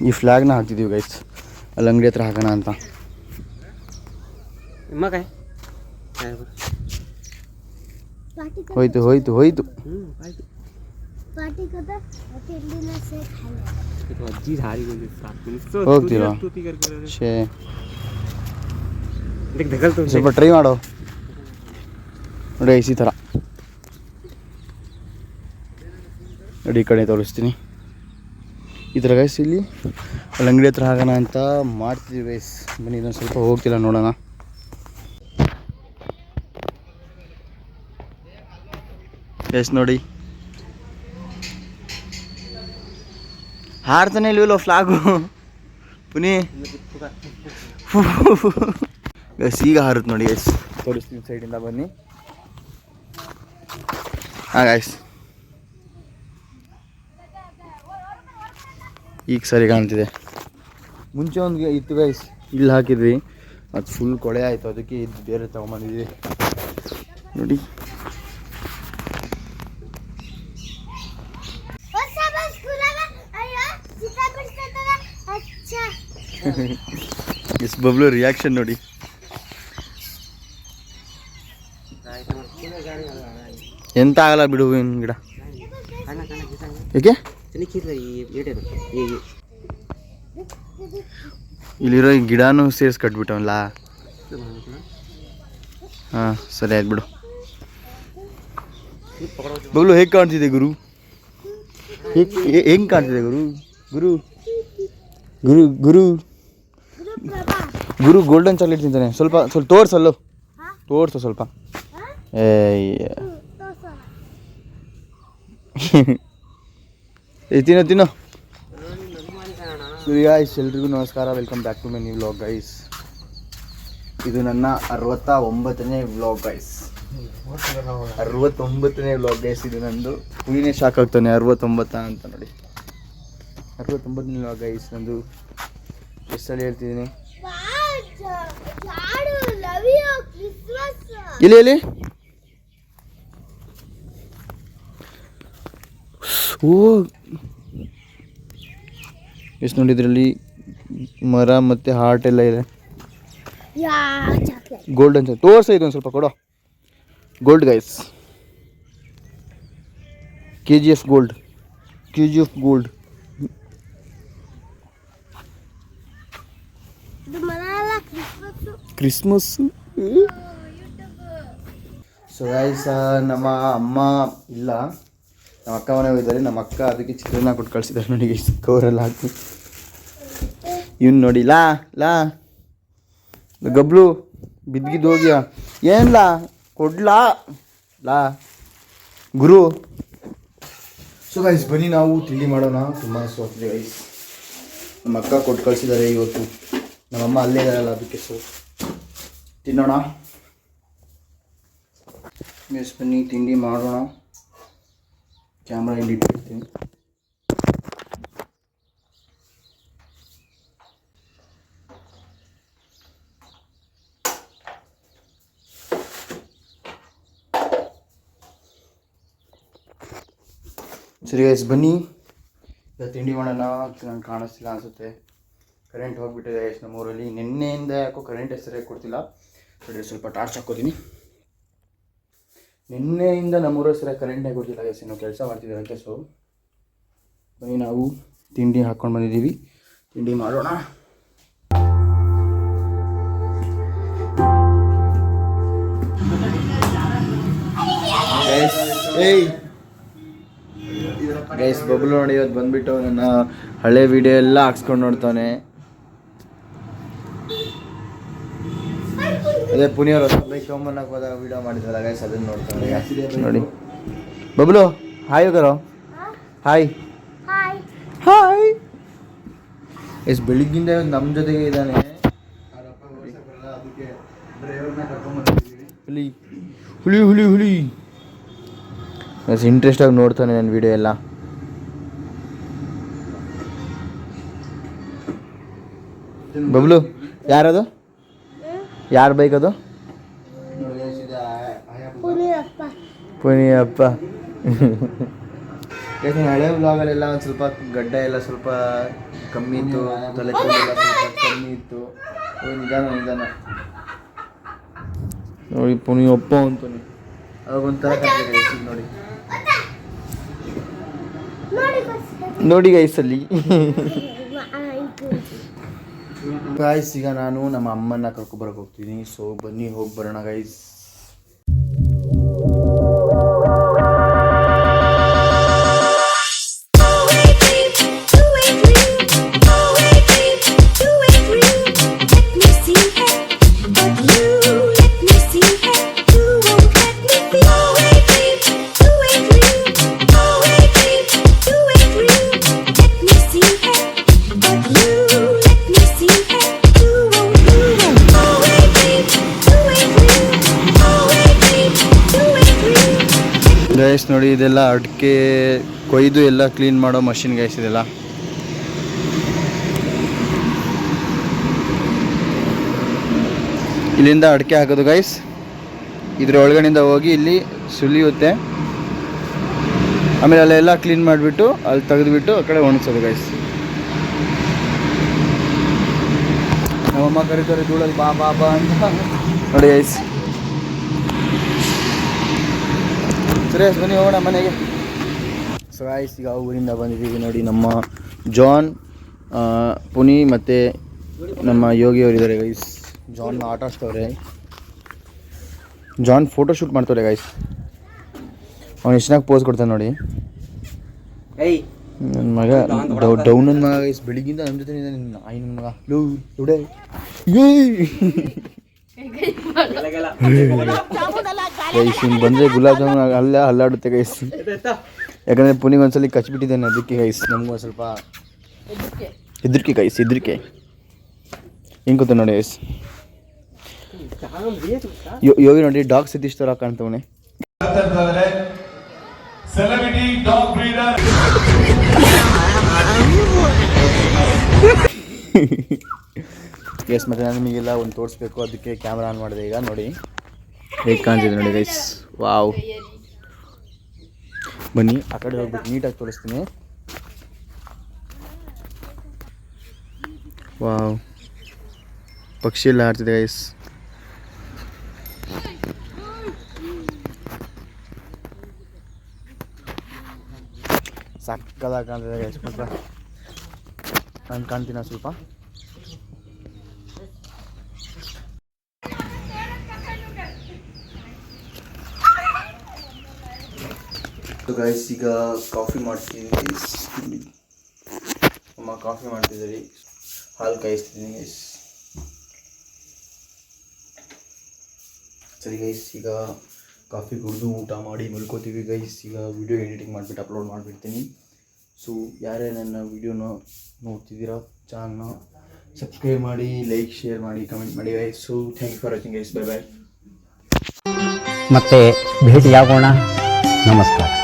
ಈ ಫ್ಲ್ಯಾಗ್ನ ಹಾಕ್ತಿದ್ದೀವಿ ಗೈಸ್, ಅಲ್ಲಿ ಅಂಗಡಿ ಹತ್ರ ಹಾಕೋಣ ಅಂತ. ಹೋಯ್ತು ಹೋಯ್ತು ಹೋಯ್ತು. ಹೋಗ್ತೀರಾ? ಸ್ವಲ್ಪ ಟ್ರೈ ಮಾಡೋ ನೋಡಿ ಐಸಿ ಥರ ನೋಡಿ, ಈ ಕಡೆ ತೋರಿಸ್ತೀನಿ. ಈ ಥರ ಗೈಸ್ ಇಲ್ಲಿ ಅಲ್ಲಿ ಅಂಗಡಿ ಹತ್ರ ಹಾಕೋಣ ಅಂತ ಮಾಡ್ತಿದ್ದೀವಿ ಗೈಸ್. ಬನ್ನಿ ಇದೊಂದು ಸ್ವಲ್ಪ ಹೋಗ್ತಿಲ್ಲ ನೋಡೋಣ. ಗೈಸ್ ನೋಡಿ ಹಾಡ್ತಾನೆ ಇಲ್ವಲ್ಲೋ ಫ್ಲಾಗು ಪುನಿ. ಗೈಸ್ ಈಗ ಹಾರುತ್ತೆ ನೋಡಿ ಗೈಸ್, ತೋರಿಸ್ತೀನಿ ಸೈಡಿಂದ ಬನ್ನಿ. ಹಾಂ ಗೈಸ್ ಈಗ ಸರಿ ಕಾಣ್ತಿದೆ. ಮುಂಚೆ ಒಂದು ಇತ್ತು ಗೈಸ್, ಇಲ್ಲಿ ಹಾಕಿದ್ವಿ, ಅದು ಫುಲ್ ಕೊಳೆ ಆಯಿತು, ಅದಕ್ಕೆ ಇದು ಬೇರೆ ತೊಗೊಂಬಂದಿದ್ವಿ ನೋಡಿ. ಇಸ್ ಬಬ್ಲು ರಿಯಾಕ್ಷನ್ ನೋಡಿ. ಎಂತ ಆಗಲ್ಲ ಬಿಡು ಹೂವಿನ ಗಿಡ. ಏಕೆ ಇಲ್ಲಿರೋ ಈ ಗಿಡನೂ ಸೇರಿಸಿ ಕಟ್ಬಿಟ್ಟವಲ್ಲ. ಹಾಂ ಸರಿ ಆಯ್ತು ಬಿಡು. ಬಗ್ಲು ಹೇಗೆ ಕಾಣ್ತಿದೆ ಗುರು? ಹೆಂಗೆ ಕಾಣ್ತಿದೆ ಗುರು? ಗುರು ಗುರು ಗುರು ಗುರು ಗೋಲ್ಡನ್ ಚಾಕ್ಲೇಟ್ ತಿಂತಾನೆ. ಸ್ವಲ್ಪ ಸ್ವಲ್ಪ ತೋರ್ಸಲ್ಲು, ತೋರ್ಸು ಸ್ವಲ್ಪ. ತಿನ್ನೋ ತಿನ್ನೋ. ಸರಿ ಗಾಯ್ಸ್, ಎಲ್ರಿಗೂ ನಮಸ್ಕಾರ, welcome back to my new vlog guys. ಇದು ನನ್ನ 69ನೇ ವ್ಲಾಗ್ ಗೈಸ್. 69ನೇ ವ್ಲಾಗ್ ಗೈಸ್ ಇದು ನಂದು. ಹುಯಿನೇ ಶಾಕ್ ಆಗ್ತಾನೆ 69 ಅಂತ ನೋಡಿ. 69ನೇ ವ್ಲಾಗ್ ಗೈಸ್ ನಂದು. ಎಷ್ಟಲ್ಲಿ ಹೇಳ್ತಿದ್ದೀನಿ ಇಲ್ಲಿ ಎಲ್ಲಿ? ಓ ಎಷ್ಟು ನೋಡಿ, ಇದರಲ್ಲಿ ಮರ ಮತ್ತು ಹಾರ್ಟ್ ಎಲ್ಲ ಇದೆ. ಗೋಲ್ಡನ್ ತೋರ್ಸ, ಇದು ಒಂದು ಸ್ವಲ್ಪ ಕೊಡೋ. Gold guys, KGF gold, KGF gold. Christmas. So guys, ನಮ್ಮ ಅಮ್ಮ ಇಲ್ಲ, ನಮ್ಮ ಅಕ್ಕ ಮನೆ ಹೋಗಿದ್ದಾರೆ. ನಮ್ಮ ಅಕ್ಕ ಅದಕ್ಕೆ ಚಿತ್ರಾನ್ನ ಕೊಟ್ಟು ಕಳಿಸಿದ್ದಾರೆ ನೋಡಿ ಗೈಸ್, ಕವರೆಲ್ಲ ಹಾಕಿ. ಇವ್ನು ನೋಡಿ ಲಾ ಲಾ ಗಬ್ಲು ಬಿದ್ದಿದ್ದು ಹೋಗ್ಯಾ ಏನ್ಲಾ ಕೊಡ್ಲಾ ಲಾ ಗುರು. ಸೊ ಗೈಸ್ ಬನ್ನಿ ನಾವು ತಿಂಡಿ ಮಾಡೋಣ. ತುಂಬ ಸೋತಿದೆ ಗೈಸ್, ನಮ್ಮ ಅಕ್ಕ ಕೊಟ್ಟು ಕಳಿಸಿದ್ದಾರೆ ಇವತ್ತು. ನಮ್ಮಮ್ಮ ಅಲ್ಲೇ ಇದ್ದಾರಲ್ಲ ಅದಕ್ಕೆ. ಸೊ ತಿನ್ನೋಣ ಗೈಸ್, ಬನ್ನಿ ತಿಂಡಿ ಮಾಡೋಣ. ಕ್ಯಾಮ್ರಾ ಇಲ್ಲಿ ಇಟ್ಟಿರ್ತೀನಿ. ಸರಿ ಗೈಸ್ ಬನ್ನಿ ಈಗ ತಿಂಡಿ ಮಾಡೋಣ. ನಂಗೆ ಕಾಣಿಸ್ತಿಲ್ಲ ಅನಿಸುತ್ತೆ, ಕರೆಂಟ್ ಹೋಗಿಬಿಟ್ಟಿದೆ ಗೈಸ್ ನಮ್ಮೂರಲ್ಲಿ. ನಿನ್ನೆಯಿಂದ ಯಾಕೋ ಕರೆಂಟ್ ಸರಿಯಾಗಿ ಕೊಡ್ತಿಲ್ಲ. ನೋಡಿ ಸ್ವಲ್ಪ ಟಾರ್ಚ್ ಹಾಕೋತೀನಿ. ನಿನ್ನೆಯಿಂದ ನಮ್ಮೂರಲ್ಲಿ ಸರಿಯಾಗಿ ಕರೆಂಟೇ ಕೊಡ್ತಿಲ್ಲ ಗೈಸ್, ಇನ್ನೂ ಕೆಲಸ ಮಾಡ್ತಿದ್ದಾರೆ ಅದಕ್ಕೆ. ಸೊ ಬನ್ನಿ ನಾವು ತಿಂಡಿ ಹಾಕ್ಕೊಂಡು ಬಂದಿದ್ದೀವಿ, ತಿಂಡಿ ಮಾಡೋಣ. ಗೈಸ್ ಬಬ್ಲು ನೋಡಿ ಇವತ್ತು ಬಂದ್ಬಿಟ್ಟು ನನ್ನ ಹಳೆ ವಿಡಿಯೋ ಎಲ್ಲ ಹಾಕ್ಸ್ಕೊಂಡು ನೋಡ್ತಾನೆ. ಅದೇ ಪುನಿಯವರು ಬೈಕ್ ತೊಗೊಂಬನ್ನಕ್ಕೆ ಹೋದಾಗ ವಿಡಿಯೋ ಮಾಡಿದ್ರಲ್ಲ ಗೈಸ್, ಅದನ್ನು ನೋಡ್ತಾನೆ ನೋಡಿ. ಬಬ್ಲು ಹಾಯ್ ಹೋಗರೋ, ಹಾಯ್ ಹಾಯ್. ಎಸ್ ಬೆಳಿಗ್ಗಿಂದ ನಮ್ಮ ಜೊತೆಗೆ ಇದ್ದಾನೆ. ಹುಲಿ ಹುಲಿ ಹುಲಿ ಹುಲಿ ಎಸ್ ಇಂಟ್ರೆಸ್ಟಾಗಿ ನೋಡ್ತಾನೆ ನನ್ನ ವಿಡಿಯೋ ಎಲ್ಲ. ಬಬ್ಲು ಯಾರದು? ಯಾರ ಬೈಕ್ ಅದು? ಪುನಿಯಪ್ಪ. ಯಾಕಂದ್ರೆ ಹಳೆ ವ್ಲಾಗಲ್ಲೆಲ್ಲ ಒಂದು ಸ್ವಲ್ಪ ಗಡ್ಡ ಎಲ್ಲ ಸ್ವಲ್ಪ ಕಮ್ಮಿ ಇತ್ತು, ತಲೆ ಕೂದಲೆಲ್ಲ ಸ್ವಲ್ಪ ಕಮ್ಮಿ ಇತ್ತು. ನಿಧಾನ ನೋಡಿ ಪುನಿ ಒಪ್ಪ ಅಂತಾನೆ. ಅವಾಗ ಒಂಥರ ಕಟ್ಟಿದೆ ನೋಡಿ ಗೈಸಲ್ಲಿ. ಗೈಸ್ ಈಗ ನಾನು ನಮ್ಮ ಅಮ್ಮನ ಕರ್ಕೊಬರಕ್ಕೆ ಹೋಗ್ತೀನಿ. ಸೊ ಬನ್ನಿ ಹೋಗಿ ಬರೋಣ ಗೈಸ್. ಗೈಸ್ ನೋಡಿ ಇದೆಲ್ಲ ಅಡಿಕೆ ಕೊಯ್ದು ಎಲ್ಲ ಕ್ಲೀನ್ ಮಾಡೋ ಮಷಿನ್ ಗೈಸ್ ಇದೆಲ್ಲ. ಇಲ್ಲಿಂದ ಅಡಿಕೆ ಹಾಕೋದು ಗೈಸ್. ಇದ್ರ ಒಳಗಡೆಯಿಂದ ಹೋಗಿ ಇಲ್ಲಿ ಸುಲಿಯುತ್ತೆ. ಆಮೇಲೆ ಅಲ್ಲೆಲ್ಲ ಕ್ಲೀನ್ ಮಾಡಿಬಿಟ್ಟು ಅಲ್ಲಿ ತೆಗೆದುಬಿಟ್ಟು ಆ ಕಡೆ ಒಣಗಿಸೋದು ಗೈಸ್. ನಮ್ಮಮ್ಮ ಕರೀತಾರೆ ಧೂಳಲ್ಲಿ ಬಾ ಬಾ ಬಾ ಅಂತ ನೋಡಿ ಗೈಸ್. ಸರಿ ಬನ್ನಿ ಹೋಗೋಣ ಮನೆಗೆ. ಸೊ ಗೈಸ್ ಈಗ ಊರಿಂದ ಬಂದಿದ್ದೀವಿ ನೋಡಿ. ನಮ್ಮ ಜಾನ್, ಪುನಿ ಮತ್ತು ನಮ್ಮ ಯೋಗಿ ಅವರಿದ್ದಾರೆ ಗೈಸ್. ಜಾನ್ ಆಟ ಆಡ್ಸ್ತವ್ರೆ. ಜಾನ್ ಫೋಟೋ ಶೂಟ್ ಮಾಡ್ತವ್ರೆ ಗೈಸ್. ಅವ್ನು ಎಷ್ಟು ಚೆನ್ನಾಗಿ ಪೋಸ್ ಕೊಡ್ತಾನೆ ನೋಡಿ. ನನ್ನ ಮಗ ಡೌನ್ ನನ್ನ ಮಗ ಗೈಸ್. ಬೆಳಿಗ್ಗಿಂದ ನಮ್ಮ ಜೊತೆ ನನ್ನ ಮಗ ಲೋಡೆ ಗೈಸ್. ಇನ್ನು ಬಂದರೆ ಗುಲಾಬ್ ಜಾಮೂನ್ ಅಲ್ಲೇ ಹಲ್ಲಾಡುತ್ತೆ ಗೈಸ್. ಯಾಕಂದರೆ ಪುನಿಗೆ ಒಂದ್ಸಲಿ ಕಚ್ಬಿಟ್ಟಿದ್ದಾನೆ ಅದಕ್ಕೆ ಗೈಸ್. ನಮಗೂ ಸ್ವಲ್ಪ ಹೆದರಿಕೆ ಗೈಸ್, ಹೆದರಿಕೆ. ಹಿಂಗೆ ಕೂತ ನೋಡಿ ಗೈಸ್. ಯೋಗಿ ನೋಡಿ ಡಾಗ್ ಸತೀಶ್ ಥರ ಕಾಣ್ತವನೆ. ಎಸ್ ಮತ್ತೆ ನಾನು ನಿಮಗೆಲ್ಲ ಒಂದು ತೋರಿಸ್ಬೇಕು, ಅದಕ್ಕೆ ಕ್ಯಾಮ್ರಾ ಆನ್ ಮಾಡಿದೆ ಈಗ. ನೋಡಿ ಹೇಗೆ ಕಾಣ್ತಿದೆ ನೋಡಿ ಗೈಸ್. ವಾವ್. ಬನ್ನಿ ಆ ಕಡೆ ಹೋಗ್ಬಿಟ್ಟು ನೀಟಾಗಿ ತೋರಿಸ್ತೀನಿ. ವಾವ್, ಪಕ್ಷಿ ಎಲ್ಲ ಆಡ್ತಿದೆ ಗೈಸ್. ಸಕ್ಕದಾಗಿ ಕಾಣ್ತಿದೆ ಗೈಸ್. ಮಾತ್ರ ನಾನು ಕಾಣ್ತೀನ ಸ್ವಲ್ಪ. ಗೈಸ್ ಈಗ ಕಾಫಿ ಮಾಡ್ತಿದ್ದೀನಿ. ಅಮ್ಮ ಕಾಫಿ ಮಾಡ್ತಿದ್ದೀರಿ, ಹಾಲು ಕಾಯಿಸ್ತಿದ್ದೀನಿ ಗೈಸ್. ಸರಿ ಗೈಸ್, ಈಗ ಕಾಫಿ ಕುಡಿದು ಊಟ ಮಾಡಿ ಮಲ್ಕೋತೀವಿ ಗೈಸ್. ಈಗ ವಿಡಿಯೋ ಎಡಿಟಿಂಗ್ ಮಾಡಿಬಿಟ್ಟು ಅಪ್ಲೋಡ್ ಮಾಡಿಬಿಡ್ತೀನಿ. ಸೊ ಯಾರೇ ನನ್ನ ವಿಡಿಯೋನ ನೋಡ್ತಿದ್ದೀರಾ ಚಾನಲ್ನ ಸಬ್ಸ್ಕ್ರೈಬ್ ಮಾಡಿ, ಲೈಕ್, ಶೇರ್ ಮಾಡಿ, ಕಮೆಂಟ್ ಮಾಡಿ guys. So thank you for watching guys. Bye bye. ಮತ್ತೆ ಭೇಟಿಯಾಗೋಣ. ನಮಸ್ಕಾರ.